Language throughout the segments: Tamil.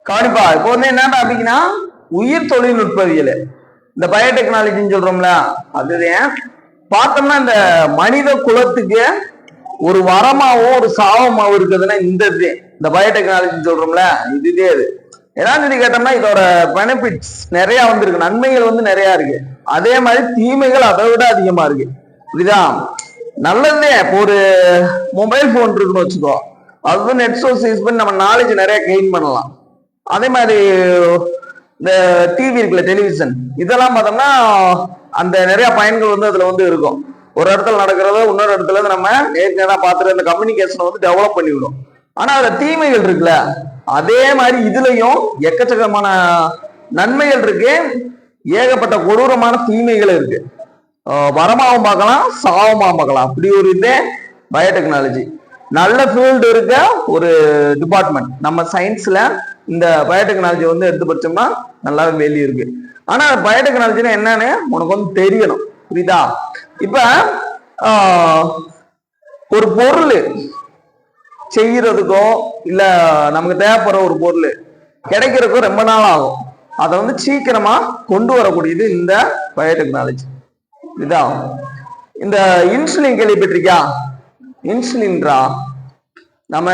கவனிப்பா. இப்போ வந்து என்ன டாபிக்னா உயிர் தொழில்நுட்பவியல், இந்த பயோடெக்னாலஜின்னு சொல்றோம்ல, அதுதான் பார்த்தோம்னா இந்த மனித குலத்துக்கு ஒரு வரமாவோ ஒரு சாபமாவோ இருக்குதுன்னா இந்த பயோடெக்னாலஜின்னு சொல்றோம்ல, இதுதே அது. ஏதாவது கேட்டோம்னா இதோட பெனிஃபிட்ஸ் நிறைய வந்திருக்கு, நன்மைகள் வந்து நிறைய இருக்கு, அதே மாதிரி தீமைகள் அதை விட அதிகமா இருக்கு. புரியுதா? நல்லதே. இப்போ ஒரு மொபைல் போன் இருக்குன்னு வச்சுக்கோ, அது நெட் சோர்ஸ் யூஸ் பண்ணி நம்ம நாலேஜ் நிறைய கெயின் பண்ணலாம். அதே மாதிரி இந்த டிவி இருக்குல்ல, டெலிவிஷன், இதெல்லாம் பார்த்தோம்னா அந்த நிறைய பயன்கள் வந்து அதுல வந்து இருக்கும். ஒரு இடத்துல நடக்கிறத இன்னொரு இடத்துல நம்ம ஏற்கனவே பார்த்துட்டு அந்த கம்யூனிகேஷனை வந்து டெவலப் பண்ணிவிடும். ஆனா அதுல தீமைகள் இருக்குல்ல, அதே மாதிரி இதுலயும் எக்கச்சக்கமான நன்மைகள் இருக்கு, ஏகப்பட்ட கொடூரமான தீமைகள் இருக்கு. வரமாவும் பார்க்கலாம், சாவமாவும் பார்க்கலாம். அப்படி ஒரு இதே பயோடெக்னாலஜி. நல்ல ஃபீல்டு இருக்க ஒரு டிபார்ட்மெண்ட் நம்ம சயின்ஸ்ல இந்த பயோடெக்னாலஜி வந்து எடுத்து படிச்சோம்னா நல்லாவே வேல்யூ இருக்கு. ஆனா பயோடெக்னாலஜினா என்னன்னு உனக்கு வந்து தெரியணும். புரியுதா? இப்ப ஒரு பொருள் செய்யறதுக்கோ இல்ல நமக்கு தேவைப்படுற ஒரு பொருள் கிடைக்கிறதுக்கோ ரொம்ப நாள் ஆகும். அதை வந்து சீக்கிரமா கொண்டு வரக்கூடியது இந்த பயோடெக்னாலஜி. புரியுதா? இந்த இன்சுலின் கேள்விப்பட்டிருக்கியா? இன்சுலின்ரா நம்ம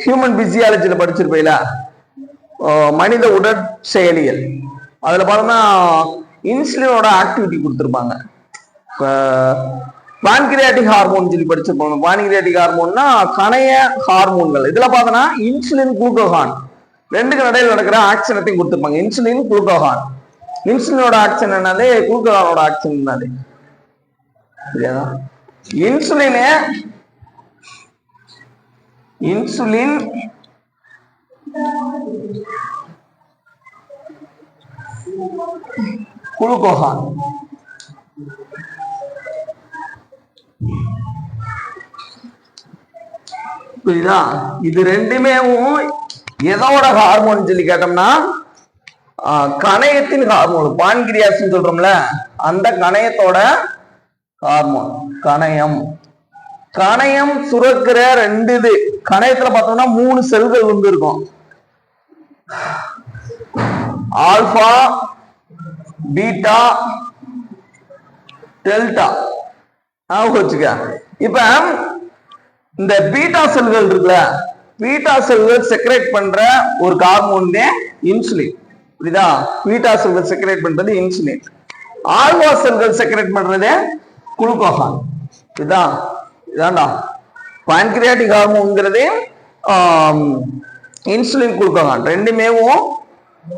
ஹியூமன் பிசியாலஜில படிச்சிருப்பீல, மனித உடற்செயலியல், அதுல பார்த்தோம்னா இன்சுலினோட ஆக்டிவிட்டி கொடுத்துருப்பாங்க. பான்கிரியாட்டிக் ஹார்மோன் சொல்லி படிச்சிருப்பாங்க. பான்கிரியாட்டிக் ஹார்மோன்னா கணைய ஹார்மோன்கள். இதுல பார்த்தோம்னா இன்சுலின், குளுக்கோகான் ரெண்டுக்கு இடையில நடக்கிற ஆக்ஷனத்தையும் கொடுத்துருப்பாங்க. Insulin, glucagon. இன்சுலினோட ஆக்ஷன் என்னது, குளுக்கோகானோட ஆக்ஷன் என்னது? Insulin glucagon. புரியுதா? இது ரெண்டுமே எதோட ஹார்மோன் சொல்லி கேட்டோம்னா கணையத்தின் ஹார்மோன். பான்கிரியாஸ் சொல்றோம்ல, அந்த கணையத்தோட ஹார்மோன் கணையம். கணையம் சுரக்கிற ரெண்டு இது. கணையத்துல பார்த்தோம்னா 3 செல்கள் வந்து இருக்கும். Alpha, beta, delta. வச்சுக்க. இப்ப இந்த பீட்டா செல்கள் இருக்குல்ல, பீட்டா செல்கள் செக்ரேட் பண்ற ஒரு ஹார்மோன் இன்சுலின். புரியுதா? பீட்டா செல்கள் செக்ரேட் பண்றது இன்சுலின். ஆல்பா செல்கள் செக்ரேட் பண்றது குளுக்கோகான். இதுதான் இதாண்டா பான்கிரியாட்டிக் ஹார்மோன்ங்கிறது, இன்சுலின், குளுக்கோகான் ரெண்டுமே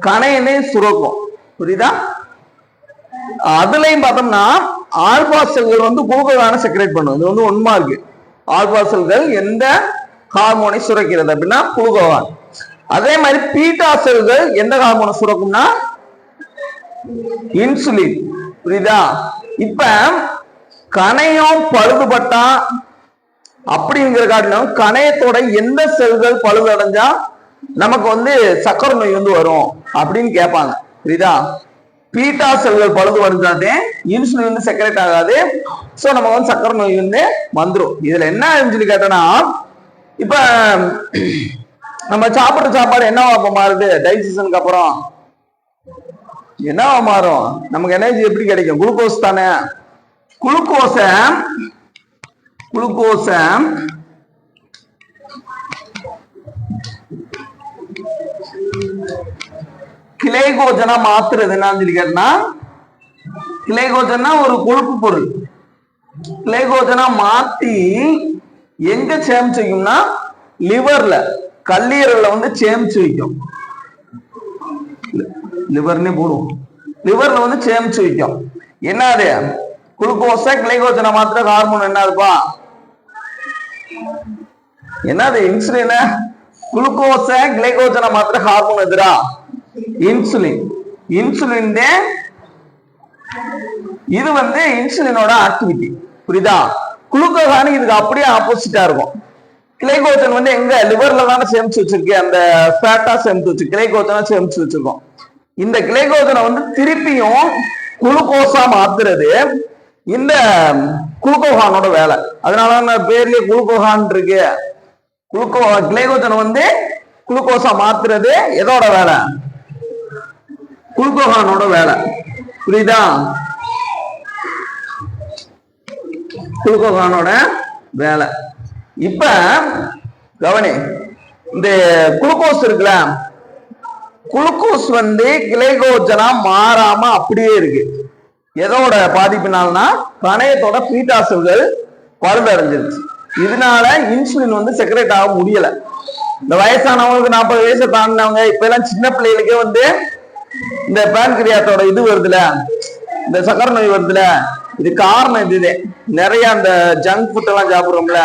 கணையனே சுரக்கும். புரியுதா? அதுலயும் பார்த்தோம்னா ஆல்பா செல்கள் வந்து குளுக்கோகானை செக்ரேட் பண்ணும். இது வந்து உண்மை இருக்கு. ஆல்பா செல்கள் எந்த ஹார்மோனை சுரக்கிறது அப்படின்னா குளுக்கோகான். அதே மாதிரி பீட்டா செல்கள் எந்த ஹார்மோனை சுரக்கும்னா இன்சுலின். புரியுதா? இப்ப கணையம் பழுதுபட்டா அப்படிங்கிற காட்டிலும் கணையத்தோட எந்த செல்கள் பழுதடைஞ்சா நமக்கு வந்து சக்கரை நோய் வந்து வரும் அப்படின்னு கேட்பாங்க. புரியுதா? பீட்டா செல்கள் பழுது அடைஞ்சாதே இன்சுலின் வந்து செக்ரேட் ஆகாது. சோ நமக்கு வந்து சக்கரை நோய் வந்து வந்துடும். இதுல என்ன சொல்லி கேட்டோம்னா, இப்ப நம்ம சாப்பிட்ட சாப்பாடு என்னவா மாறுது? டைஜஷனுக்கு அப்புறம் என்னவா மாறும்? நமக்கு எனர்ஜி எப்படி கிடைக்கும்? குளுக்கோஸ் தானே. குளுக்கோஸ கிளைகோஜனா மாத்துறது என்னன்னு சொல்லி கேட்டா, கிளைகோஜனா ஒரு கொழுப்பு பொருள். கிளைகோஜனா மாத்தி எங்க சேமிச்சு வைக்கும்னா லிவர்ல, கல்லீரல்ல வந்து சேமிச்சு வைக்கும். லிவர்னே போடுவோம், லிவர்ல வந்து சேமிச்சு வைக்கும். என்னது? குளுக்கோஸ கிளைகோஜனா மாத்திர ஹார்மோன் என்னதுப்பா? என்னது? இன்சுலின். குளுக்கோஸ கிளைகோஜனா மாத்திர ஹார்மோன் எதிரா இன்சுலின். இன்சுலின் இது வந்து இன்சுலினோட ஆக்டிவிட்டி. புரியுதா? குளுக்கோகான் இதுக்கு அப்படியே ஆப்போசிட்டா இருக்கும். கிளைகோஜன் வந்து எங்க லிவர்ல தானே சேமிச்சு வச்சிருக்கு, அந்த ஃபேட்டா சேமிச்சு வச்சு கிளைகோஜனா சேமிச்சு வச்சிருக்கோம். இந்த கிளைகோஜனை வந்து திருப்பியும் குளுக்கோஸா மாத்துறது இந்த குளுக்கோகானோட வேலை. அதனால பேர்லயே குளுக்கோகான் இருக்கு. கிளைகோஜனை வந்து குளுக்கோஸா மாத்துறது எதோட வேலை? குளுக்கோகானோட வேலை. புரியுதா? குளுக்கோகானோட வேலை. இப்ப கவனி, இந்த குளுக்கோஸ் இருக்குல்ல, குளுக்கோஸ் கிளைகோஜனா மாறாம அப்படியே இருக்கு. எதோட பாதிப்பினால்னா கணையத்தோட பீட்டா செல்கள் பழுதடைஞ்சிருச்சு. இதனால இன்சுலின் செக்ரேட் ஆக முடியல. இந்த வயசானவங்களுக்கு 40 வயசை தாண்டினவங்க இப்ப எல்லாம் சின்ன பிள்ளைகளுக்கே இந்த பேன்கிரியாத்தோட இது வருதுல, இந்த சக்கரை நோய் வருதுல, இது காரணம் இதுதே. நிறைய அந்த ஜங்க் ஃபுட் எல்லாம் சாப்பிடுறோம்ல,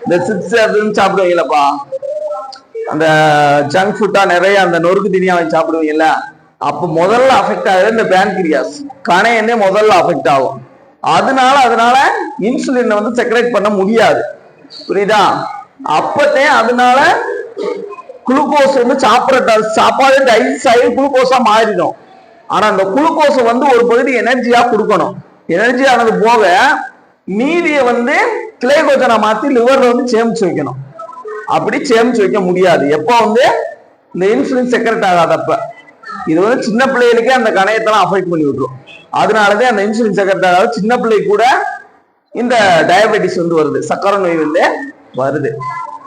இந்த சிப்ஸ் அதுன்னு சாப்பிடுவீங்களப்பா, அந்த ஜங்க் ஃபுட்டா நிறைய அந்த நொறுக்கு தினியா சாப்பிடுவீங்கல்ல, அப்ப முதல்ல அஃபெக்ட் ஆகுது இந்த பேன்கிரியாஸ், கணையன்னே முதல்ல அஃபெக்ட் ஆகும். அதனால இன்சுலின் செக்ரேட் பண்ண முடியாது. புரியுதா? அப்பத்தே அதனால குளுக்கோஸ் சாப்பிட்ற சாப்பாடு டைஜஸ்ட் ஆகி குளுக்கோஸா மாறிடும். ஆனா அந்த குளுக்கோஸ் ஒரு பகுதி எனர்ஜியா கொடுக்கணும். எனர்ஜி ஆனது போக மீதியை கிளைகோஜனா மாத்தி லிவர்ல சேமிச்சு வைக்கணும். அப்படி சேமிச்சு வைக்க முடியாது எப்போ இந்த இன்சுலின் செக்ரேட் ஆகாதப்ப. இது சின்ன பிள்ளைகளுக்கே அந்த கணையத்தெல்லாம் அஃபெக்ட் பண்ணி விட்டுரும். அதனாலதான் அந்த இன்சுலின் செக்ரேட் ஆகாத சின்ன பிள்ளை கூட இந்த டயபெட்டிஸ் வருது, சக்கரை நோய் வருது.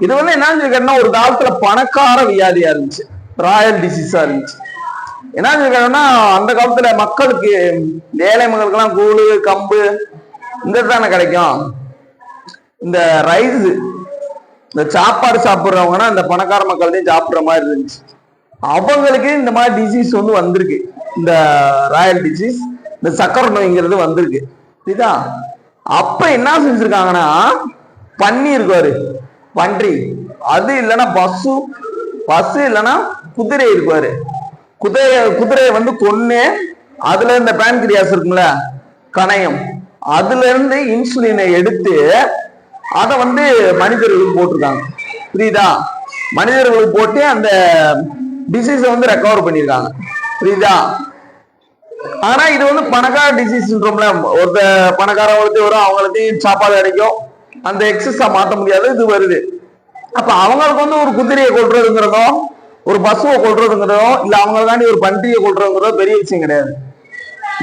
இது என்ன கேட்டா ஒரு காலத்துல பணக்கார வியாதியா இருந்துச்சு, ராயல் டிசீஸா இருந்துச்சு. என்ன கேட்டா அந்த காலத்துல மக்களுக்கு, ஏழை மக்களுக்கு எல்லாம் கூழு கம்பு இந்த தானே கிடைக்கும். இந்த ரைஸ், இந்த சாப்பாடு சாப்பிடுறவங்கன்னா இந்த பணக்கார மக்கள்தான் சாப்பிடுற மாதிரி இருந்துச்சு. அவங்களுக்கு இந்த மாதிரி டிசீஸ் வந்திருக்கு. இந்த ராயல் டிசீஸ், இந்த சக்கரை நோய்ங்கிறது வந்திருக்கு. புரியுதா? அப்ப என்ன செஞ்சிருக்காங்கன்னா, பன்னி இருக்காரு, பன்றி, அது இல்லைன்னா பசு இல்லைன்னா குதிரை இருப்பாரு. குதிரையை கொன்னு அதுல இந்த பேன்கிரியாஸ் இருக்கும்ல, கணையம், அதுல இருந்து இன்சுலினை எடுத்து அதை மனிதர்களுக்கு போட்டிருக்காங்க. புரியுதா? மனிதர்களுக்கு போட்டு அந்த டிசீஸை ரெக்கவர் பண்ணியிருக்காங்க. புரியுதா? ஆனா இது பணக்கார டிசீஸ்ன்றோம்ல, ஒரு பணக்காரவங்களுக்கு வரும், அவங்களுக்கு சாப்பாடு கிடைக்கும், அந்த எக்ஸஸா மாற்ற முடியாது, இது வருது. அப்ப அவங்களுக்கு ஒரு குதிரையை கொள்றதுங்கிறதோ, ஒரு பசுவை கொள்றதுங்கிறதோ, இல்ல அவங்களுக்காண்டி ஒரு பன்றியை கொள்றதுங்கிறதோ பெரிய விஷயம் கிடையாது.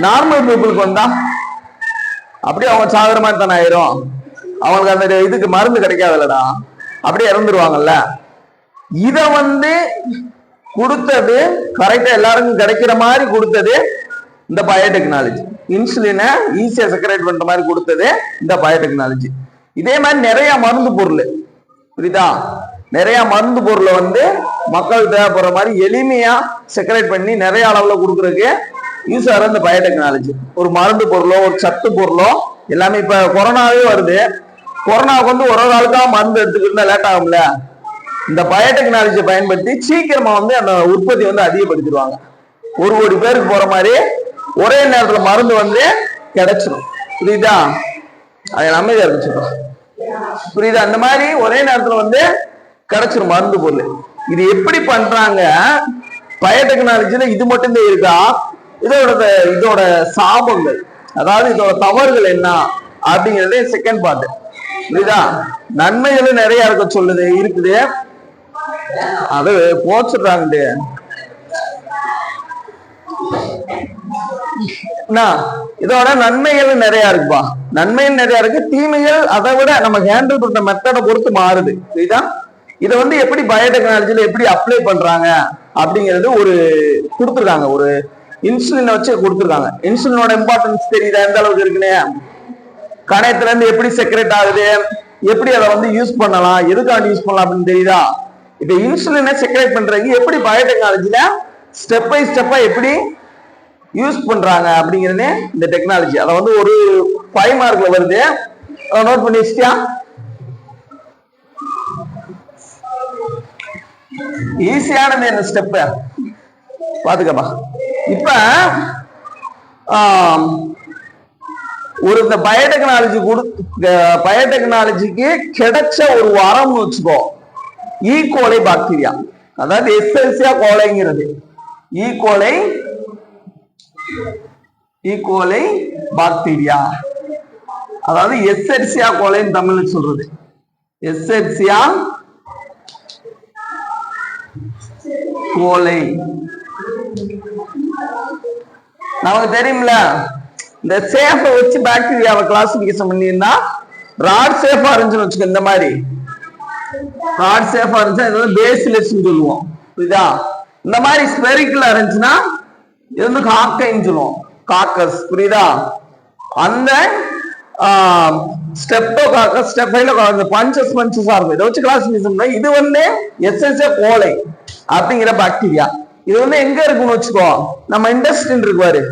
நார்மல் பீப்புளுக்கு அப்படியே அவங்க சாகுற மாதிரி தானே ஆயிரும். அவங்களுக்கு அந்த இதுக்கு மருந்து கிடைக்காதுல்லடா, அப்படியே இறந்துருவாங்கல்ல. இத கொடுத்தது கரெக்டா எல்லாருக்கும் கிடைக்கிற மாதிரி கொடுத்தது இந்த பயோடெக்னாலஜி. இன்சுலினை ஈஸியா செக்ரேட் பண்ற மாதிரி கொடுத்தது இந்த பயோடெக்னாலஜி. இதே மாதிரி நிறைய மருந்து பொருள், புரியுதா? நிறைய மருந்து பொருளை மக்கள் தேவைப்படுற மாதிரி எளிமையா செக்ரேட் பண்ணி நிறைய அளவுல கொடுக்கறதுக்கு யூஸ் ஆகிற இந்த பயோடெக்னாலஜி. ஒரு மருந்து பொருளோ ஒரு சத்து பொருளோ எல்லாமே. இப்ப கொரோனாவே வருது, கொரோனாவுக்கு ஒரு ஆளுக்காக மருந்து எடுத்துக்கிட்டு லேட் ஆகும்ல, இந்த பயோடெக்னாலஜியை பயன்படுத்தி சீக்கிரமா அந்த உற்பத்தி அதிகப்படுத்திடுவாங்க. 1 கோடி பேருக்கு போற மாதிரி ஒரே நேரத்துல மருந்து கிடைச்சிடும். புரியுதா? அதை அமைதியா இருந்துச்சு. புரியுதா? அந்த மாதிரி ஒரே நேரத்துல கிடைச்சிடும் மருந்து பொருள். இது எப்படி பண்றாங்க? பயோடெக்னாலஜில இது மட்டும்தான் இருக்கா? இதோட சாபங்கள், அதாவது இதோட தவறுகள் என்ன அப்படிங்கறதே செகண்ட் பார்ட். புரியுதா? நன்மைகளும் நிறைய இருக்க சொல்லுது, இருக்குது, அது போச்சுடுறாங்க. இதோட நன்மைகள் நிறைய இருக்குப்பா. நன்மைகள் நிறைய இருக்கு, தீமைகள் அதை விட நம்ம ஹேண்டில் பண்ற மெத்தடை பொறுத்து மாறுது. புரியுதா? இதை எப்படி பயோடெக்னாலஜில எப்படி அப்ளை பண்றாங்க அப்படிங்கிறது ஒரு கொடுத்துருக்காங்க, ஒரு இன்சுலினை வச்சு கொடுத்துருக்காங்க. இன்சுலினோட இம்பார்ட்டன்ஸ் தெரியுதா எந்த அளவுக்கு இருக்குன்னு? கணையத்துல இருந்து எப்படி செக்ரேட் ஆகுது, எப்படி அதை யூஸ் பண்ணலாம், எதுக்காண்டி யூஸ் பண்ணலாம் அப்படின்னு தெரியுதா? இப்ப இன்சுலினை செக்ரேட் பண்றதுக்கு எப்படி பயோடெக்னாலஜில ஸ்டெப் பை ஸ்டெப்பா எப்படி யூஸ் பண்றாங்க அப்படிங்கிறது இந்த டெக்னாலஜி. அதை ஒரு 5 மார்க்ல வருது, நோட் பண்ணி வச்சிட்டியா? ஈஸியானது என்ன ஸ்டெப் பாத்துக்கப்பா. இப்ப ஒரு இந்த பயோடெக்னாலஜிக்கு கிடைச்ச ஒரு வரம்னு வச்சுக்கோ, ஈகோலை பாக்டீரியா, அதாவது எஸ்எல்சியா கோலைங்கிறது. ஈகோலை பாக்டீரியா, அதாவது எஸ்எர்சியா கோலைன்னு தமிழ்ல சொல்றது. எஸ்எர்சியா கோலை. நமக்கு தெரியும்ல, இந்த சேஃப வச்சு பாக்டீரியாவை கிளாசிபிகேஷன் பண்ணியிருந்தா ராட் சேஃபா இருந்துச்சுன்னு வச்சுக்கோ. இந்த மாதிரி ராட் சேஃபா இருந்துச்சுன்னா இது வந்து பேசிலஸ் சொல்லுவோம். புரியுதா? இந்த மாதிரி ஸ்பெரிக்கலா இருந்துச்சுன்னா இது வந்து காக்கைன்னு சொல்லுவோம். காக்கஸ். புரியுதா? அந்த ஸ்டெப்டோகாக்கஸ், ஸ்டெஃபைலோகாக்கஸ் பஞ்சஸ் இருக்கும். இதை வச்சு கிளாசிபிகேஷன். இது வந்து எஸ்எஸ்ஏ கோலை அப்படிங்கிற பாக்டீரியா. இது வந்து எங்க இருக்குன்னு வச்சுக்கோ, நம்ம இண்டஸ்ட்ரின் இருக்குவாரு,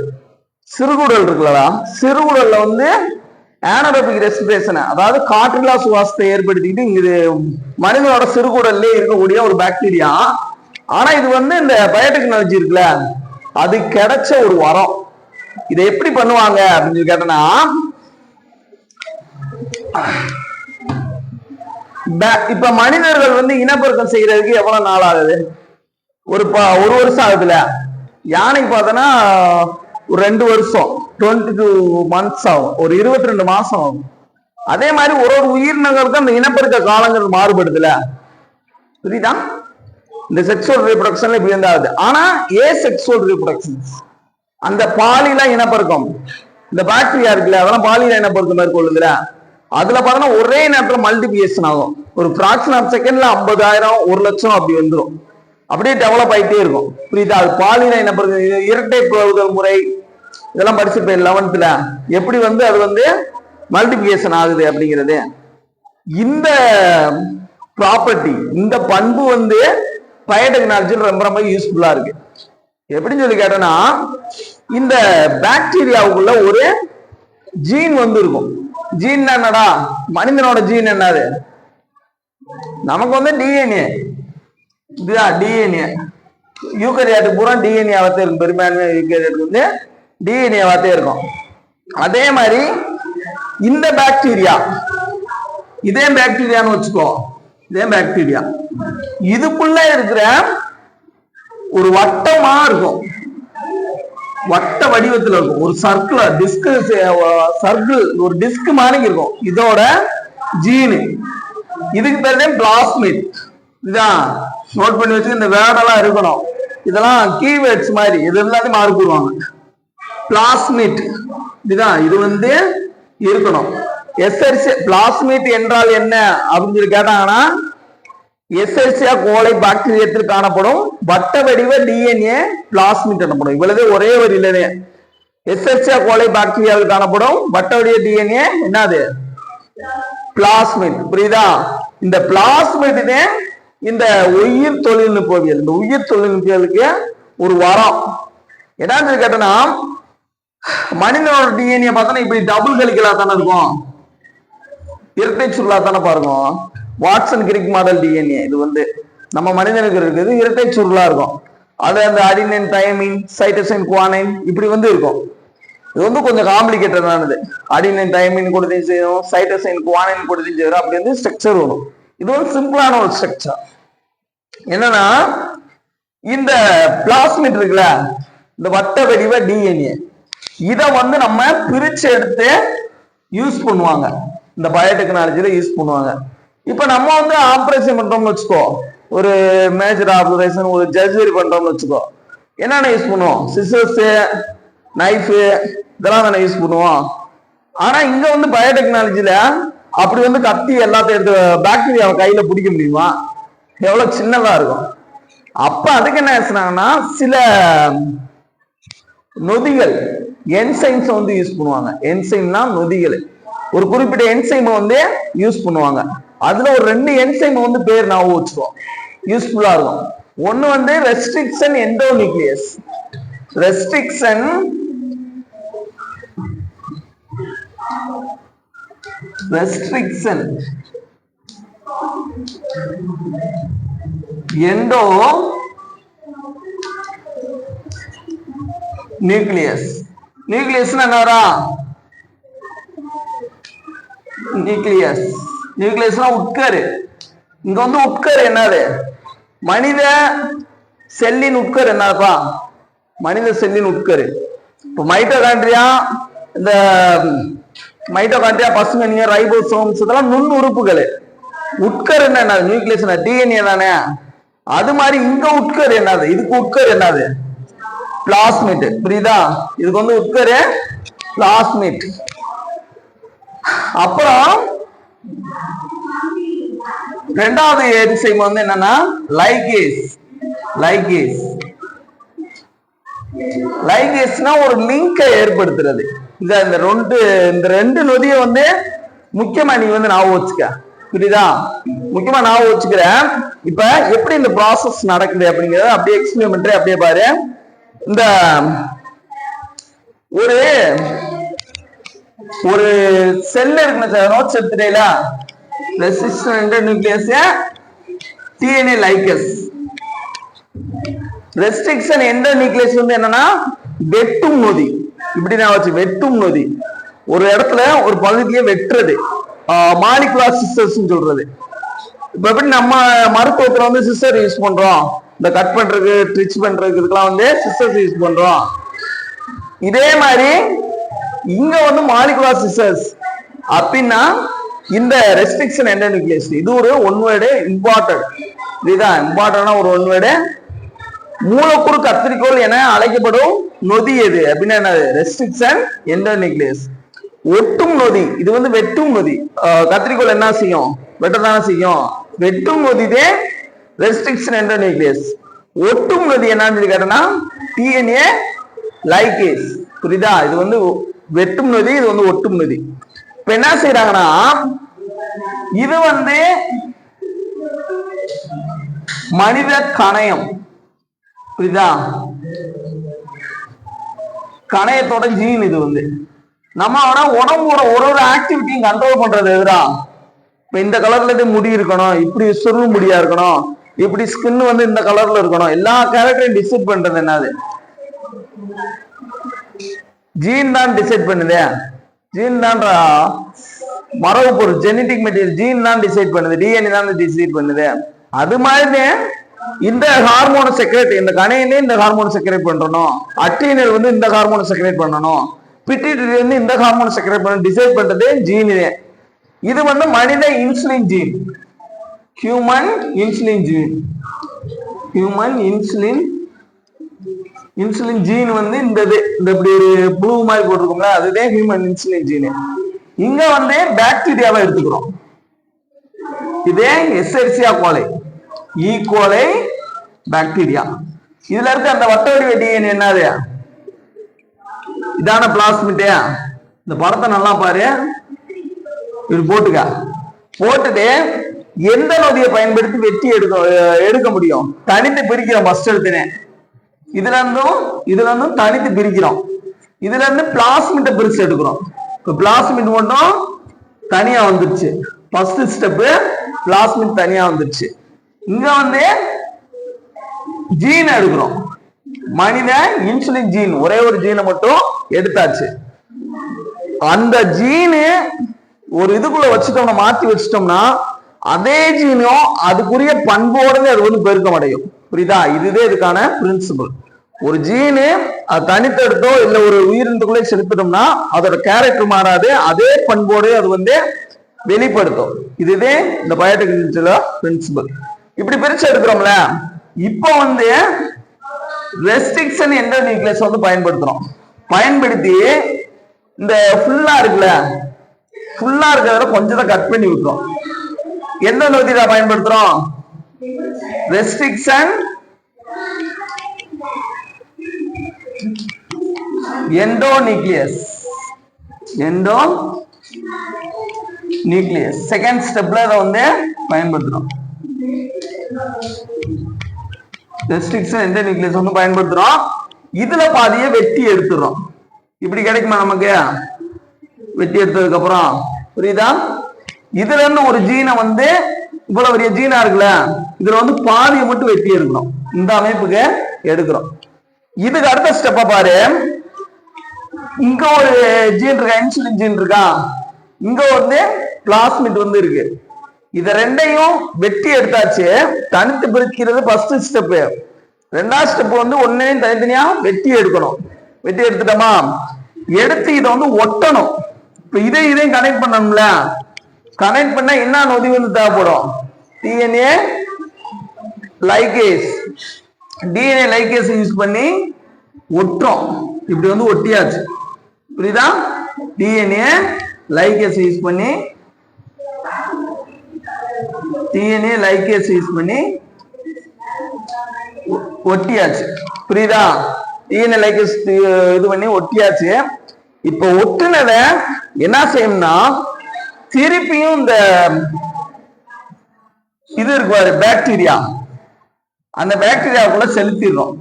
சிறுகுடல் இருக்குல்லடா, சிறுகுடல்ல வந்து ஆனரோபிக் ரெஸ்பிரேஷன், அதாவது காற்றில்லா சுவாசத்தை ஏற்படுத்திட்டு இது மனிதனோட சிறுகுடல்ல இருக்கக்கூடிய ஒரு பாக்டீரியா. ஆனா இது வந்து இந்த பயோடெக்னாலஜி இருக்குல்ல, அது கிடைச்ச ஒரு வரம். இதை எப்படி பண்ணுவாங்க அப்படின்னு சொல்லி கேட்டனா, இப்ப மனிதர்கள் வந்து இனப்பெருக்கம் செய்யறதுக்கு எவ்வளவு நாள் ஆகுது? ஒரு வருஷம் ஆகுதுல. யானைக்கு பார்த்தோன்னா ஒரு 2 வருஷம், 22 months ஆகும், ஒரு 22 மாசம் ஆகும். அதே மாதிரி ஒரு உயிரினங்களுக்கு அந்த இனப்பெருக்க காலங்கள் மாறுபடுதுல. புரியுதா? இந்த செக்சுவல் ரீப்ரொடக்ஷன்ல இப்படி இருந்தாது. ஆனா ஏ செக்சுவல் ரீப்ரொடக்ஷன், அந்த பாலியல இனப்பெருக்கம், இந்த பாக்டீரியா இருக்குல்ல, அதெல்லாம் பாலியல இனப்பெருக்கம் மேற்கொள்ளுதுல. அதுல பார்த்தோன்னா ஒரே நேரத்துல மல்டிபிகேஷன் ஆகும். ஒரு ஃபிராக்ஷன் ஆஃப் செகண்ட்ல 50,000, 1,00,000 அப்படி வந்துடும். அப்படியே டெவலப் ஆயிட்டே இருக்கும். புரியுதா? அது பாலின இனப்பெருக்கம், இரட்டை பிளவுதல் முறை, இதெல்லாம் படிச்சிருப்பேன் 11th. எப்படி வந்து அது வந்து மல்டிபிகேஷன் ஆகுது அப்படிங்கிறது. இந்த ப்ராப்பர்ட்டி, இந்த பண்பு வந்து பயோடெக்னாலஜியில் ரொம்ப ரொம்ப யூஸ்ஃபுல்லா இருக்கு. எப்படின்னு சொல்லி கேட்டோம்னா, இந்த பாக்டீரியாவுக்குள்ள ஒரு ஜீன் வந்து இருக்கும். ஜீன் என்னடா? மனிதனோட ஜீன் என்னது? நமக்கு வந்து டிஎன்ஏ. டிஎன்ஏ யூகரியாட்டு பூரா டிஎன்ஏ வார்த்தை இருக்கும். பெரும்பான்மை யூகரியாட்டு வந்து டிஎன்ஏ வார்த்தை இருக்கும். அதே மாதிரி இந்த பாக்டீரியா, இதே பாக்டீரியான்னு வச்சுக்கோ, இதே பாக்டீரியா இதுக்குள்ள இருக்கிற ஒரு வட்டமா இருக்கும், வட்ட வடிவத்தில் இருக்கும், ஒரு சர்க்குலர் டிஸ்க், சர்க்கிள், ஒரு டிஸ்க் மாதிரி இருக்கும். இதோட ஜீனு, இதுக்கு பேரு பிளாஸ்மிட். இதான் நோட் பண்ணி வச்சு, இந்த வேர்டெல்லாம் இருக்கணும். இதெல்லாம் கீவேர்ட்ஸ் மாதிரி, இது எல்லாத்தையும் மார்க் போடுவாங்க. பிளாஸ்மிட் இதுதான், இது வந்து இருக்கணும். எஸ்எர்சி பிளாஸ்மிட் என்றால் என்ன அப்படின்னு சொல்லி கேட்டாங்கன்னா, எஸ்எர்சியா கோலை பாக்டீரியத்தில் காணப்படும் வட்ட வடிவ டிஎன்ஏ பிளாஸ்மிட் எனப்படும். இவ்வளவு ஒரே வரியிலே எஸ்எர்சியா கோலை பாக்டீரியாவில் காணப்படும் வட்ட வடிவ டிஎன்ஏ என்னது? பிளாஸ்மிட். புரியுதா? இந்த பிளாஸ்மிட் இந்த உயிர் தொழில்நுட்பவியல், இந்த உயிர் தொழில்நுட்பவியலுக்கு ஒரு வரம். என்னன்னு கேட்டோம்னா, மனிதனோட டிஎன்ஏ பார்த்தோன்னா இப்படி டபுள் ஹெலிகலா தானே இருக்கும், இரட்டை சுருளா தானே பாருங்க. வாட்சன் கிரிக் மாடல் டிஎன்ஏ இது வந்து நம்ம மனிதனுக்கு இருக்குது, இரட்டை சுருளா இருக்கும். அது அந்த அடினைன், தைமின், சைட்டோசின், குவானைன் இப்படி வந்து இருக்கும். இது வந்து கொஞ்சம் காம்ப்ளிகேட்டடானது. அடினைன், தைமின் கொடுத்தையும் செய்யும், சைட்டோசின், குவானைன் கொடுத்தையும் செய்யும். அப்படி வந்து ஸ்ட்ரக்சர் வரும். இது ஒரு சிம்பிளான ஒரு ஸ்ட்ரக்சர். என்னன்னா, இந்த பிளாஸ்மிட் இருக்குல்ல, இந்த வட்ட வடிவ டிஎன்ஏ, இத வந்து நம்ம பிரிச்சு எடுத்து யூஸ் பண்ணுவாங்க, இந்த பயோடெக்னாலஜில யூஸ் பண்ணுவாங்க. இப்ப நம்ம வந்து ஆபரேஷன் பண்றோம்னு வச்சுக்கோ, ஒரு மேஜர் ஆபரேஷன், ஒரு சர்ஜரி பண்றோம்னு வச்சுக்கோ, என்னென்ன யூஸ் பண்ணுவோம்? சிசர்ஸ், நைஃப், இதெல்லாம் தானே யூஸ் பண்ணுவோம். ஆனா இங்க வந்து பயோடெக்னாலஜில அப்படி வந்து கத்தி எல்லாத்தையும் எடுத்து பாக்டீரியாவை கையில பிடிக்க முடியுமா? எவ்வளவு சின்னதா இருக்கும். அப்ப அதுக்கு என்ன ஆச்சுனாங்கன்னா, சில நொதிகள், என்சைம்ஸ் வந்து யூஸ் பண்ணுவாங்க. என்சைம்னா நொதிகள். ஒரு குறிப்பிட்ட என்சைமை வந்து யூஸ் பண்ணுவாங்க. அதுல ஒரு 2 என்சைம் வந்து பேர் நான் வச்சுக்கோ, யூஸ்ஃபுல்லா இருக்கும். ஒண்ணு வந்து restriction endonuclease, restriction endonuclease. நியூக்ளியஸ்னா என்னடா? நியூக்ளியஸ்னா உட்கரு. இங்க வந்து உட்கரு என்னது? மனித செல்லின் உட்கரு என்னப்பா? மனித செல்லின் உட்கரு. இப்போ மைட்டோகாண்ட்ரியா, இந்த மைட்டோகாண்ட்ரியா, பசுமணியா, ரைபோசோம்ஸ் இதெல்லாம் நுண் உறுப்புகள். உட்கரு என்ன? நியூக்ளியஸ் டிஎன்ஏ தானே. அது மாதிரி இங்க உட்கரு என்னது, இதுக்கு உட்கரு என்னது, பிளாஸ்மிட். புரியுதா? இதுக்கு வந்து உட்கரு பிளாஸ்மிட். அப்புறம் ரெண்டாவது எரிசைம் வந்து என்னன்னா லைகேஸ். லைகேஸ் லைகேஸ்னா ஒரு லிங்கை ஏற்படுத்துறது. இந்த ரெண்டு நொதியை வந்து முக்கியமா நீ வந்து ஞாபகம் வச்சுக்க. புரியுதா? முக்கியமா ஞாபகம் வச்சுக்கிறேன். இப்ப எப்படி இந்த ப்ராசஸ் நடக்குது அப்படிங்கறத அப்படியே எக்ஸ்பிரிமெண்ட்ரி அப்படியே பாரு. இந்த ஒரு செல் இருக்குன்னு நோட்ஸ் எடுத்துட்டேல, resistant endonuclease DNA ligase. Restriction endonuclease வந்து என்னன்னா வெட்டும் நொதி. இப்படி நான் வச்சு வெட்டும் நொதி, ஒரு இடத்துல ஒரு பகுதியை வெட்டுறது, மாலிகுலர் சிஸ்டர்ஸ் சொல்றது. இப்ப எப்படி நம்ம மருத்துவத்துல வந்து சிஸ்டர் யூஸ் பண்றோம், இந்த கட் பண்றதுக்கு ட்ரிச் பண்றதுக்கு இதுக்கெல்லாம் வந்து சிஸ்டர்ஸ் யூஸ் பண்றோம். இதே மாதிரி இங்க வந்து மாலிகுலர் சிஸ்டர்ஸ் அப்படின்னா இந்த ரெஸ்ட்ரிக்ஷன் எண்டோநியூக்ளியஸ் இது ஒரு ஒன் வேர்டு இம்பார்ட்டன்ட். இதுதான் இம்பார்ட்டன்டா ஒரு ஒன் வேர்டு. மூலக்கூறு கத்திரிக்கோள் என அழைக்கப்படும் நொதி எது அப்படின்னா என்னது, ரெஸ்ட்ரிக்ஷன் எண்டோநியூக்ளியஸ். ஒட்டும் நொதி இது வந்து வெட்டும் நொதி. கத்திரிக்கோள் என்ன செய்யும், வெட்டதானே செய்யும். வெட்டும் நொதிதே ரெஸ்ட்ரிக்ஷன் எண்டோநியூக்ளியஸ். ஒட்டும் நொதி என்னன்னு சொல்லி கேட்டோம்னா டிஎன்ஏ லைகேஸ். புரியுதா? இது வந்து வெட்டும் நொதி, இது வந்து ஒட்டும் நொதி. இப்ப என்ன செய்யறாங்கன்னா இது வந்து மனித கணையம். புரியுதா? கணையத்தோட ஜீன் இது வந்து நம்ம உடம்போட ஒரு ஆக்டிவிட்டியும் கண்ட்ரோல் பண்றது எதுரா. இப்ப இந்த கலர்ல இது முடி இருக்கணும், இப்படி சுருள் முடியா இருக்கணும், இப்படி ஸ்கின் வந்து இந்த கலர்ல இருக்கணும், எல்லா கேரக்டரையும் டிசைட் பண்றது என்னது, ஜீன் தான் டிசைட் பண்ணுது. ஜீன் தான் மரபு பொருள், ஜெனடிக் மெட்டீரியல் ஜீன் தான் டிசைட் பண்ணுது, டிஎன்ஏ தான் டிசைட் பண்ணுது. அது மாதிரி இந்த ஹார்மோனை செக்ரேட், இந்த கணையிலே இந்த ஹார்மோனை செக்ரேட் பண்ணணும், அட்ரினல் வந்து இந்த ஹார்மோனை செக்ரேட் பண்ணணும், பிட்யூட்டரி வந்து இந்த ஹார்மோனை செக்ரேட் பண்ணணும், டிசைட் பண்றது ஜீன். இது வந்து மனித insulin gene, human insulin gene. Human insulin gene வந்து இந்த இப்படி ஒரு ப்ளூ மாதிரி போட்டிருக்கோம்ல, அதுதான் ஹியூமன் இன்சுலின் ஜீன். இங்க வந்து பாக்டீரியாவை எடுத்துக்கிறோம். இதே எஸ்எர்சியா கோலை, ஈகோலை பாக்டீரியா. இதுல இருக்க அந்த வட்ட வடிவ டிஎன்ஏ என்னது, இதான பிளாஸ்மிட். இந்த படத்தை நல்லா பாரு, இது போட்டுக்க. போட்டுட்டு எந்த நொதியை பயன்படுத்தி வெட்டி எடுக்க முடியும், தனித்து பிரிக்கிறோம். ஃபர்ஸ்ட் எடுத்துனேன் இதுல இருந்தும் தனித்து பிரிக்கிறோம். இதுல இருந்து பிளாஸ்மிட்டை பிரிச்சு எடுக்கிறோம். இப்ப பிளாஸ்மிட் மட்டும் தனியா வந்துருச்சு. ஃபர்ஸ்ட் ஸ்டெப் பிளாஸ்மிட் தனியா வந்துருச்சு. இங்க வந்து ஜீன் எடுக்கிறோம், மனித இன்சுலின் ஜீன், ஒரே ஒரு ஜீனை மட்டும் எடுத்தாச்சு. அந்த ஜீனு ஒரு இதுக்குள்ள வச்சுட்டோம்னா, மாத்தி வச்சுட்டோம்னா அதே ஜீனும் அதுக்குரிய பண்போடு அது வந்து பெருக்கம் அடையும். புரியுதா? இதுவே இதுக்கான பிரின்சிபல். ஒரு ஜீனு அது தனித்தெடுத்தோ இல்ல ஒரு உயிரினத்துக்குள்ளே செலுத்திட்டோம்னா அதோட கேரக்டர் மாறாது, அதே பண்போடு அது வந்து வெளிப்படுத்தும். இதுவே இந்த பயோடெக்னாலஜில பிரின்சிபல். இப்படி பிரிச்சு எடுக்கிறோம்ல. இப்போ வந்து ரெஸ்ட்ரிக்ஷன் எண்டோநியூக்ளியஸ் வந்து பயன்படுத்துறோம். பயன்படுத்தி இந்த ஃபுல்லா இருக்குல்ல, ஃபுல்லா இருக்கிறத கொஞ்சத்தை கட் பண்ணி விட்டுறோம். எந்த நொதியில பயன்படுத்துறோம், ரெஸ்ட்ரிக்ஷன் எண்டோநியூக்ளியஸ். எண்டோநியூக்ளியஸ் செகண்ட் ஸ்டெப்ல இதை வந்து பயன்படுத்துறோம். ரெஸ்ட்ரிக்ஷன் எண்டோநியூக்ளியஸ் வந்து பயன்படுத்துறோம். இதுல பாதியை வெட்டி எடுத்துறோம். இப்படி கிடைக்குமா நமக்கு, வெட்டி எடுத்ததுக்கு அப்புறம். புரியுதா? இதுல இருந்து ஒரு ஜீனை வந்து இவ்வளவு பெரிய ஜீனா இருக்குல்ல, இதுல வந்து பாதியை மட்டும் வெட்டி எடுக்கணும். இந்த அமைப்புக்கு எடுக்கிறோம். இதுக்கு அடுத்த ஸ்டெப்பா பாரு, இங்க ஒரு ஜீன் இருக்கா, இன்சுலின் ஜீன் இருக்கா, இங்க வந்து பிளாஸ்மிட் வந்து இருக்கு. இத ரெண்டையும் வெட்டி எடுத்தாச்சு. தனித்து பிரிக்கிறது ஃபர்ஸ்ட் ஸ்டெப். ரெண்டாவது ஸ்டெப் வந்து ஒன்னையும் தனித்தனியா வெட்டி எடுக்கணும். வெட்டி எடுத்துட்டோமா, எடுத்து இதை வந்து ஒட்டணும். இப்ப இதையும் கனெக்ட் பண்ணணும்ல. கனெக்ட் பண்ணா என்ன நொதி வந்து தேவைப்படும், DNA ligase, DNA ligase use பண்ணி ஒட்டுறோம். இப்படி வந்து ஒட்டியாச்சு, புரியுதா? டிஎன்ஏ லைகேஸ் யூஸ் பண்ணி ஒட்டியாச்சு, புரியுதா? டிஎன்ஏ லைகேஸ் இது பண்ணி ஒட்டியாச்சு. இப்ப ஒட்டுனத என்ன செய்யணும்னா திருப்பியும் இந்த இது இருக்கு பாக்டீரியா, அந்த பாக்டீரியாவுக்குள்ள செலுத்திடுறோம்.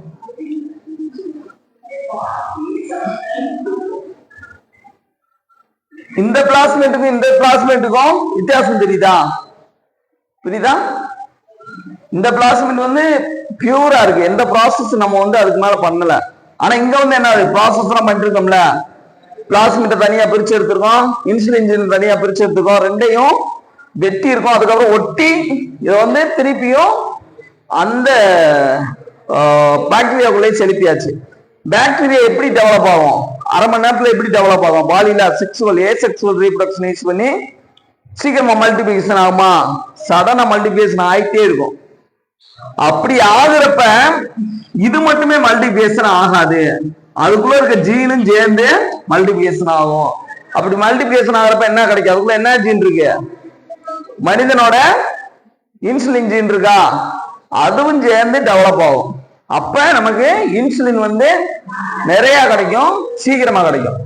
இந்த பிளாஸ்மேட்டுக்கும் இந்த பிளாஸ்மேட்டுக்கும் வித்தியாசம் தெரியுதா? இந்த பிளாஸ்மேட் வந்து பியூரா இருக்கு, எந்த ப்ராசஸ் நம்ம வந்து அதுக்கு மேல பண்ணல. ஆனா இங்க வந்து என்ன ப்ராசஸ் எல்லாம் பண்ணிட்டு இருக்கோம்ல, பிளாஸ்மேட்டை தனியா பிரிச்சு எடுத்திருக்கோம், இன்சுலின் தனியா பிரிச்சு எடுத்திருக்கோம், ரெண்டையும் வெட்டி இருக்கும். அதுக்கப்புறம் ஒட்டி இதை வந்து திருப்பியும் அந்த பாக்டீரியாக்குள்ளே செலுத்தியாச்சு. பாக்டீரியா எப்படி டெவலப் ஆகும்? அரை மணி நேரத்துல எப்படி டெவலப் ஆகும்? பாலியில ஏசெக்சுவல் ரீப்ரொடக்ஷன் யூஸ் பண்ணி சீக்கிரமா மல்டிபிகேஷன் ஆகுமா? சடனா மல்டிபிகேஷன் ஆகிட்டே இருக்கும். அப்படி ஆகுறப்ப இது மட்டுமே மல்டிபிகேஷன் ஆகாது, அதுக்குள்ள இருக்க ஜீனும் சேர்ந்து மல்டிபிகேஷன் ஆகும். அப்படி மல்டிபிகேஷன் ஆகுறப்ப என்ன கிடைக்கும்? அதுக்குள்ள என்ன ஜீன் இருக்கு? மனிதனோட இன்சுலின் ஜீன் இருக்கா, அதுவும் சேர்ந்து டெவலப் ஆகும். அப்ப நமக்கு இன்சுலின் வந்து நிறைய கிடைக்கும், சீக்கிரமா கிடைக்கும்.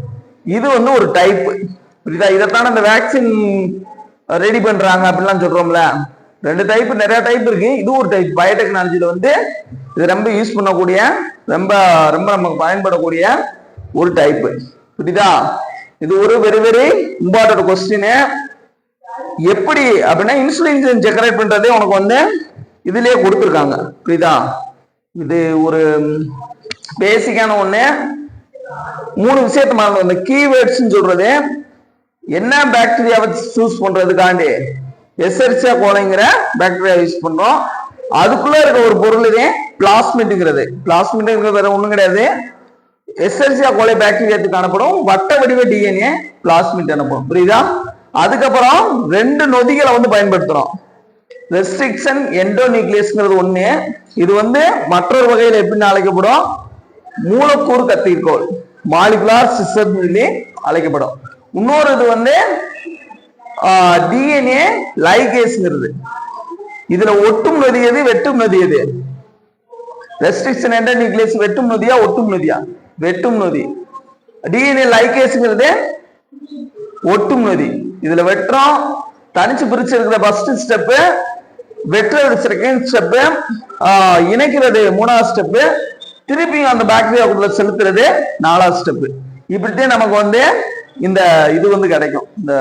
இது வந்து ஒரு டைப், புரியுதா? இதைத்தான இந்த வேக்சின் ரெடி பண்றாங்க அப்படின்லாம் சொல்றோம்ல. ரெண்டு டைப், நிறைய டைப் இருக்கு. இது ஒரு டைப். பயோடெக்னாலஜில வந்து இது ரொம்ப யூஸ் பண்ணக்கூடிய, ரொம்ப ரொம்ப நமக்கு பயன்படக்கூடிய ஒரு டைப், புரியுதா? இது ஒரு வெரி வெரி இம்பார்ட்டன்ட் கொஸ்டின். எப்படி அப்படின்னா இன்சுலின் ஜெனரேட் பண்றதே உனக்கு வந்து இதுலயே கொடுத்துருக்காங்க, புரியுதா? இது ஒரு பேசிக்கான ஒண்ணு. 3 விஷயத்த மறந்து, இந்த கீவேர்ட்ஸ் சொல்றது என்ன, பாக்டீரியாவை சூஸ் பண்றதுக்காண்டி எசெர்சியா கோலைங்கிற பாக்டீரியா யூஸ் பண்றோம். அதுக்குள்ள இருக்க ஒரு பொருள் பிளாஸ்மிட்ங்கிறது. பிளாஸ்மிட்ங்கிறது வேற ஒண்ணும் கிடையாது, எசெர்சியா கோலை பாக்டீரியாவுக்கு காணப்படும் வட்ட வடிவ டிஎன்ஏ பிளாஸ்மிட் எனப்படும், புரியுதா? அதுக்கப்புறம் 2 நொதிகளை வந்து பயன்படுத்துறோம். ரெஸ்ட்ரிக்ஷன் எண்டோநியூக்ளியஸ்ங்கிறது ஒண்ணு, இது வந்து மற்றொரு வகையில் எப்படின்னு அழைக்கப்படும்? மூலக்கூறு கத்திரிக்கோள், மாலிகுலார் சிஸ்டம் சொல்லி அழைக்கப்படும். இன்னொரு இது வந்து டிஎன்ஏ லைகேஸ்ங்கிறது. இதுல ஒட்டும் நொதி எது, வெட்டும் நொதி எது? ரெஸ்ட்ரிக்ஷன் எண்டோநியூக்ளியஸ் வெட்டும் நொதியா ஒட்டும் நொதியா? வெட்டும் நொதி. டிஎன்ஏ லைகேஸ்ங்கிறது ஒட்டும் நொதி. இதுல வெட்டுறோம், தனிச்சு பிரிச்சு இருக்கிற ஃபர்ஸ்ட் ஸ்டெப், வெட்டுறது செகண்ட் ஸ்டெப், இணைக்கிறது 3வது ஸ்டெப், திருப்பியும் அந்த பாக்டீரியாவுக்குள்ள செலுத்துறது 4வது ஸ்டெப். இப்படித்தான் நமக்கு வந்து இந்த இது வந்து கிடைக்கும், இந்த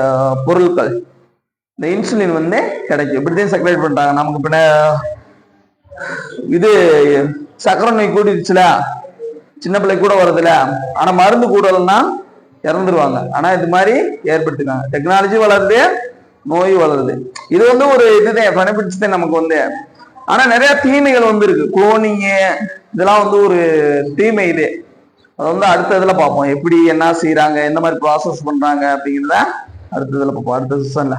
பொருட்கள், இந்த இன்சுலின் வந்து கிடைக்கும். இப்படித்தான் செக்ரேட் பண்றாங்க. நமக்கு பின்ன இது சக்கரை நோய் கூடிடுச்சுல, சின்ன பிள்ளை கூட வருதுல, ஆனா மருந்து கூடலன்னா இறந்துருவாங்க. ஆனா இது மாதிரி ஏற்படுத்தினாங்க. டெக்னாலஜி வளருது, நோய் வளருது. இது வந்து ஒரு இதுதான் பெனிஃபிட்ஸ் தான் நமக்கு வந்து. ஆனா நிறைய தீமைகள் வந்து இருக்கு. குளோனிங்கு இதெல்லாம் வந்து ஒரு தீமை. இது அதை வந்து அடுத்த இதுல பார்ப்போம், எப்படி என்ன செய்யறாங்க, எந்த மாதிரி ப்ராசஸ் பண்றாங்க அப்படிங்கிறத அடுத்த இதுல பார்ப்போம், அடுத்த செஷன்ல.